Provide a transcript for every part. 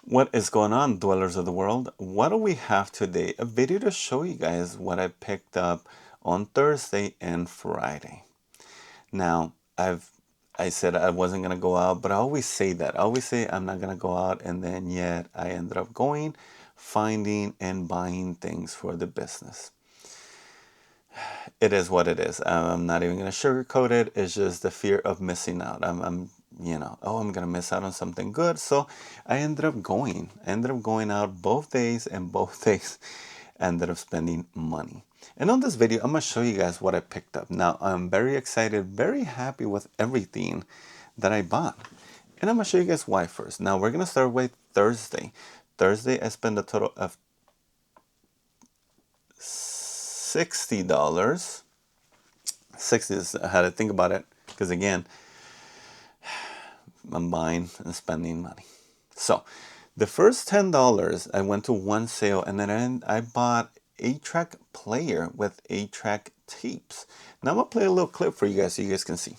What is going on, dwellers of the world? What do we have today? A video to show you guys what I picked up on Thursday and Friday. Now, I said I wasn't gonna go out, but I always say that. I always say I'm not gonna go out, and then yet I ended up going, finding and buying things for the business. It is what it is. I'm not even gonna sugarcoat it. It's just the fear of missing out. I'm gonna miss out on something good. So I ended up going. I ended up going out both days, and both days I ended up spending money. And on this video, I'm gonna show you guys what I picked up. Now I'm very excited, very happy with everything that I bought. And I'm gonna show you guys why first. Now we're gonna start with Thursday. Thursday I spent a total of $60. 60 is how to think about it, because again, I'm buying and spending money. So the first $10 I went to one sale, and then I bought 8-track player with 8-track tapes. Now I'm gonna play a little clip for you guys so you guys can see.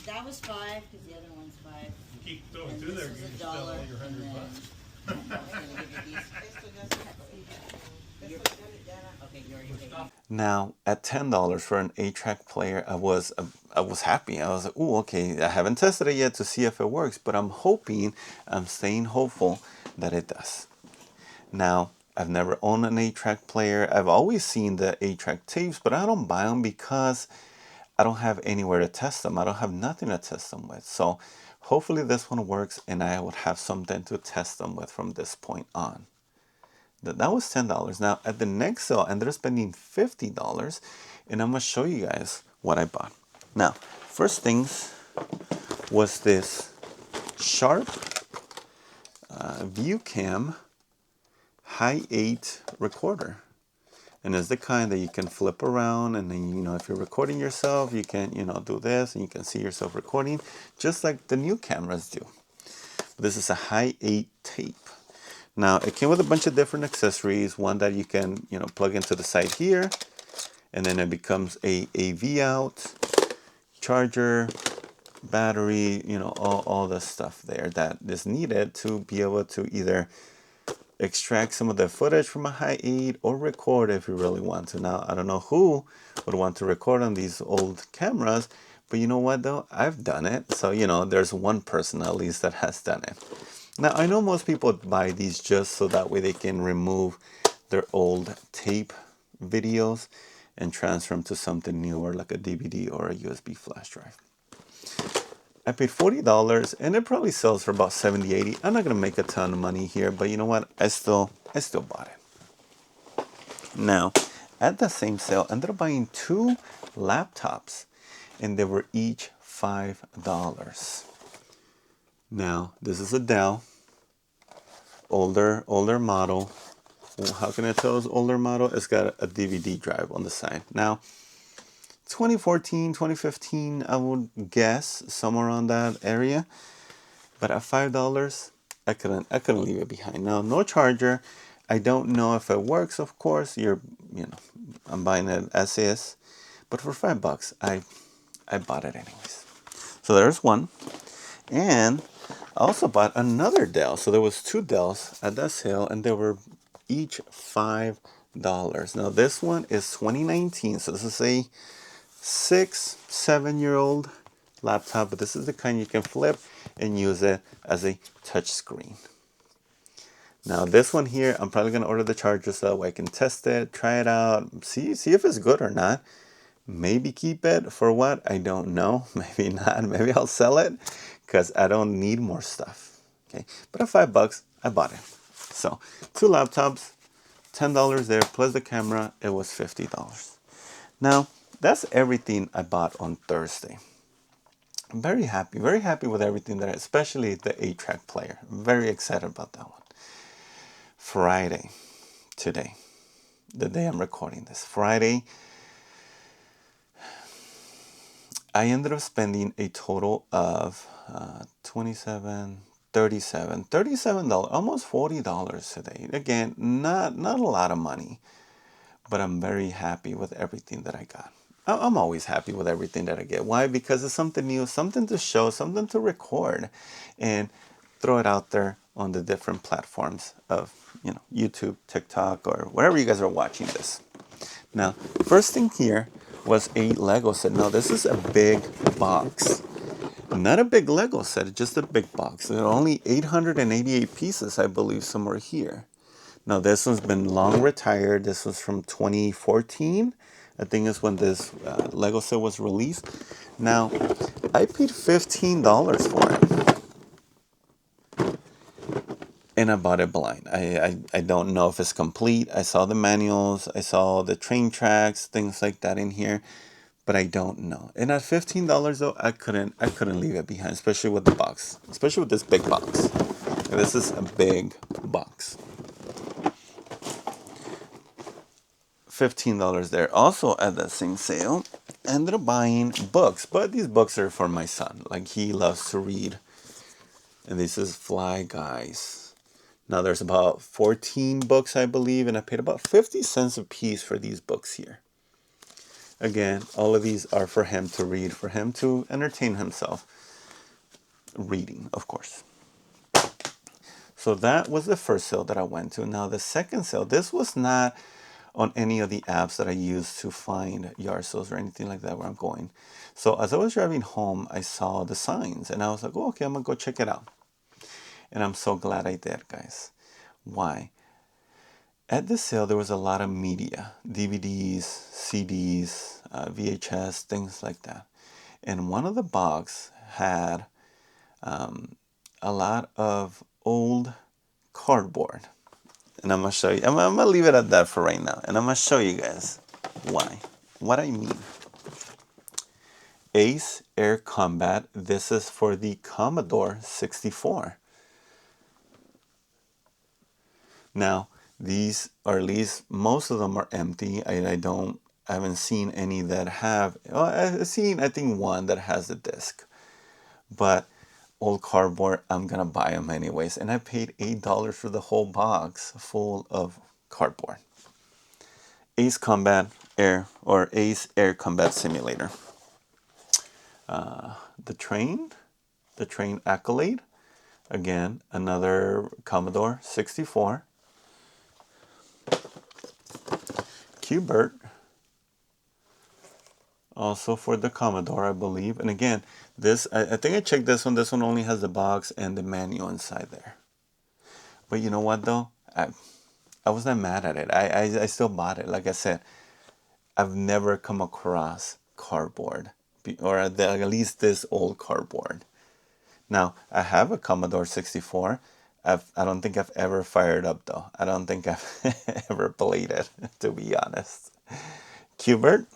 That was $5 because the other one's $5. You keep throwing through there, you're gonna spend all your $100. Okay, you already paid. Now at $10 for an 8-track player, I was happy. I was like, oh, okay. I haven't tested it yet to see if it works, but I'm staying hopeful that it does. Now, I've never owned an 8-track player. I've always seen the 8-track tapes, but I don't buy them because I don't have anywhere to test them. I don't have nothing to test them with. So hopefully this one works, and I would have something to test them with from this point on. That was $10. Now at the next sale, I ended up spending $50, and I'm gonna show you guys what I bought. Now, first things was this Sharp ViewCam High 8 recorder. And it's the kind that you can flip around, and then, if you're recording yourself, you can, do this, and you can see yourself recording, just like the new cameras do. This is a High 8 tape. Now, it came with a bunch of different accessories, one that you can, plug into the side here, and then it becomes a AV out, charger, battery, all the stuff there that is needed to be able to either extract some of the footage from a High 8 or record if you really want to. Now, I don't know who would want to record on these old cameras, but you know what though? I've done it. So, there's one person at least that has done it. Now, I know most people buy these just so that way they can remove their old tape videos and transfer them to something newer like a DVD or a USB flash drive. I paid $40, and it probably sells for about $70, $80. I'm not gonna make a ton of money here, but you know what? I still bought it. Now, at the same sale, I ended up buying 2 laptops, and they were each $5. Now, this is a Dell, older model. Well, how can I tell it's older model? It's got a DVD drive on the side. Now, 2014, 2015, I would guess somewhere around that area. But at $5, I couldn't leave it behind. Now, no charger. I don't know if it works. Of course, I'm buying it as is. But for $5, I bought it anyways. So there's one, and I also bought another Dell. So there was 2 Dells at that sale, and they were each $5. Now this one is 2019, so this is a 6-7-year-old laptop, but this is the kind you can flip and use it as a touch screen. Now this one here, I'm probably gonna order the charger so that way I can test it, try it out, see if it's good or not. Maybe keep it. For what? I don't know. Maybe not. Maybe I'll sell it because I don't need more stuff. Okay, but at $5, I bought it. So 2 laptops, $10 there plus the camera. It was $50. Now that's everything I bought on Thursday. I'm very happy with everything that, especially the 8-track player. I'm very excited about that one. Friday, today, the day I'm recording this, Friday, I ended up spending a total of $37, almost $40 today. Again, not a lot of money, but I'm very happy with everything that I got. I'm always happy with everything that I get. Why? Because it's something new, something to show, something to record, and throw it out there on the different platforms of, YouTube, TikTok, or wherever you guys are watching this. Now, first thing here was a Lego set. Now, this is a big box. Not a big Lego set, just a big box. There are only 888 pieces, I believe, somewhere here. Now, this one's been long retired. This was from 2014. I think is when this Lego set was released. Now, I paid $15 for it. And I bought it blind. I don't know if it's complete. I saw the manuals. I saw the train tracks, things like that in here. But I don't know. And at $15 though, I couldn't leave it behind, especially with the box. Especially with this big box. This is a big box. $15 there. Also at that same sale, I ended up buying books, but these books are for my son. Like, he loves to read. And this is Fly Guys. Now there's about 14 books, I believe, and I paid about 50 cents a piece for these books here. Again, all of these are for him to read, for him to entertain himself. Reading, of course. So that was the first sale that I went to. Now the second sale, this was not on any of the apps that I use to find yard sales or anything like that where I'm going. So as I was driving home, I saw the signs and I was like, oh, okay, I'm gonna go check it out. And I'm so glad I did, guys. Why? At this sale, there was a lot of media, DVDs, CDs, VHS, things like that. And one of the box had a lot of old cardboard. And I'm going to show you. I'm going to leave it at that for right now. And I'm going to show you guys why. What I mean. Ace Air Combat. This is for the Commodore 64. Now, these, or at least most of them, are empty. I haven't seen any that have. Well, I've seen, I think, one that has a disc. But old cardboard, I'm gonna buy them anyways. And I paid $8 for the whole box full of cardboard. Ace Combat Air, or Ace Air Combat Simulator. The Train Accolade. Again, another Commodore 64. Q*bert, also for the Commodore, I believe. And again, this, I think I checked this one. This one only has the box and the manual inside there. But you know what though? I was not mad at it. I still bought it. Like I said, I've never come across cardboard, or at least this old cardboard. Now, I have a Commodore 64. I don't think I've ever fired up though. I don't think I've ever played it, to be honest. Q*bert,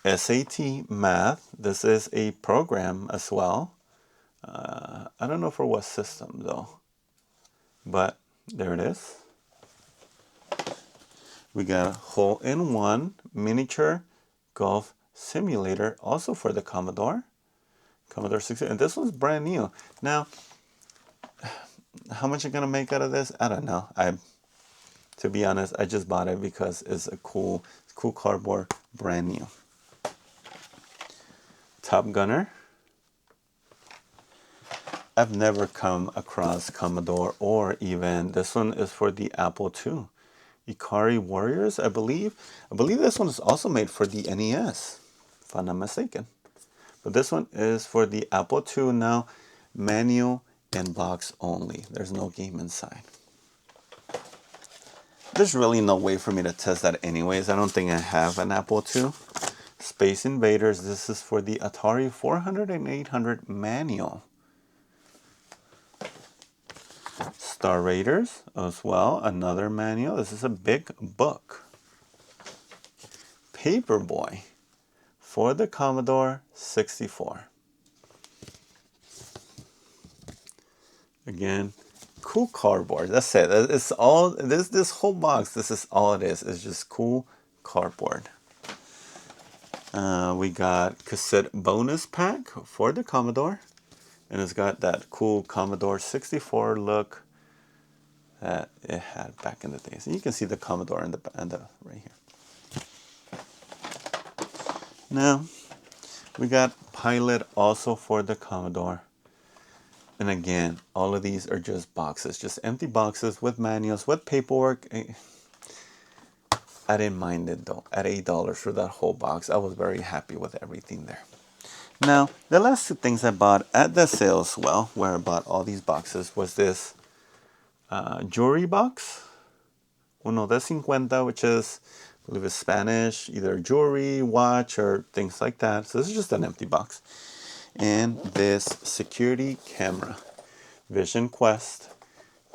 SAT Math. This is a program as well. I don't know for what system though, but there it is. We got a hole-in-one miniature golf simulator, also for the Commodore 60, and this one's brand new. Now, how much I'm gonna make out of this, I don't know. To be honest, I just bought it because it's a cool cardboard, brand new. Top Gunner. I've never come across Commodore, or even this one is for the Apple II. Ikari Warriors, I believe. I believe this one is also made for the NES, if I'm not mistaken. But this one is for the Apple II now, manual and box only. There's no game inside. There's really no way for me to test that anyways. I don't think I have an Apple II. Space Invaders, this is for the Atari 400 and 800 manual. Star Raiders as well, another manual. This is a big book. Paperboy for the Commodore 64. Again, cool cardboard. That's it. It's all this whole box. This is all it is. It's just cool cardboard. We got cassette bonus pack for the Commodore, and it's got that cool Commodore 64 look that it had back in the days. And you can see the Commodore in the right here. Now, we got Pilot also for the Commodore. And again, all of these are just boxes, just empty boxes with manuals, with paperwork. I didn't mind it though. At $8 for that whole box, I was very happy with everything there. Now, the last two things I bought at the sales, well, where I bought all these boxes, was this jewelry box. Uno de 50, which is, I believe it's Spanish, either jewelry, watch, or things like that. So this is just an empty box. And this security camera, Vision Quest,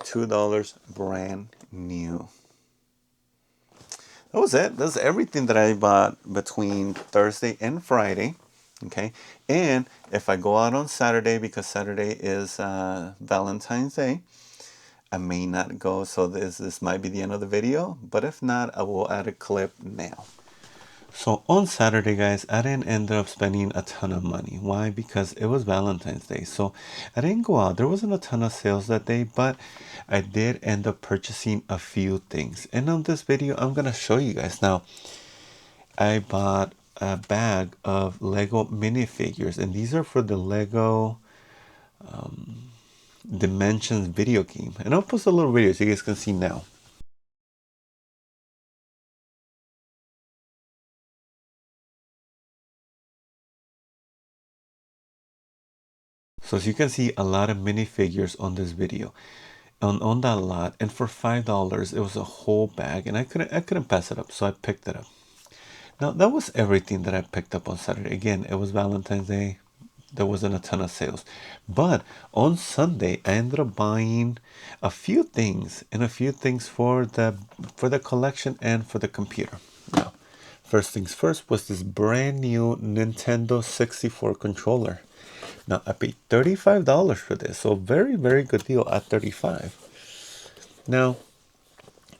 $2, brand new. That was it. That's everything that I bought between Thursday and Friday. Okay. And if I go out on Saturday, because Saturday is Valentine's Day, I may not go. So this might be the end of the video. But if not, I will add a clip now. So on Saturday, guys, I didn't end up spending a ton of money. Why? Because it was Valentine's Day. So I didn't go out. There wasn't a ton of sales that day, but I did end up purchasing a few things. And on this video, I'm going to show you guys. Now, I bought a bag of Lego minifigures, and these are for the Lego Dimensions video game. And I'll post a little video so you guys can see now. So as you can see, a lot of minifigures on this video, on that lot, and for $5, it was a whole bag, and I couldn't pass it up, so I picked it up. Now that was everything that I picked up on Saturday. Again, it was Valentine's Day. There wasn't a ton of sales, but on Sunday I ended up buying a few things, and a few things for the collection and for the computer. Now, first things first was this brand new Nintendo 64 controller. Now I paid $35 for this, so very, very good deal at $35. Now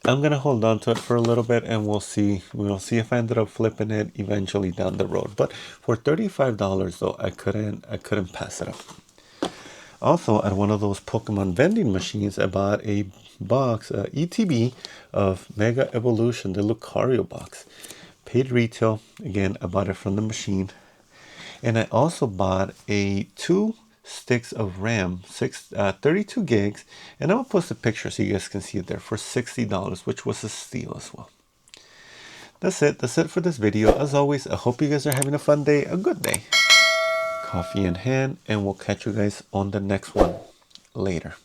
I'm gonna hold on to it for a little bit, and we'll see if I ended up flipping it eventually down the road. But for $35 though, I couldn't pass it up. Also, at one of those Pokemon vending machines, I bought a box, ETB, of Mega Evolution, the Lucario box. Paid retail. Again, I bought it from the machine. And I also bought a 2 sticks of RAM, 32 gigs, and I'm gonna post a picture so you guys can see it there, for $60, which was a steal as well. That's it for this video. As always, I hope you guys are having a fun day, a good day. Coffee in hand, and we'll catch you guys on the next one later.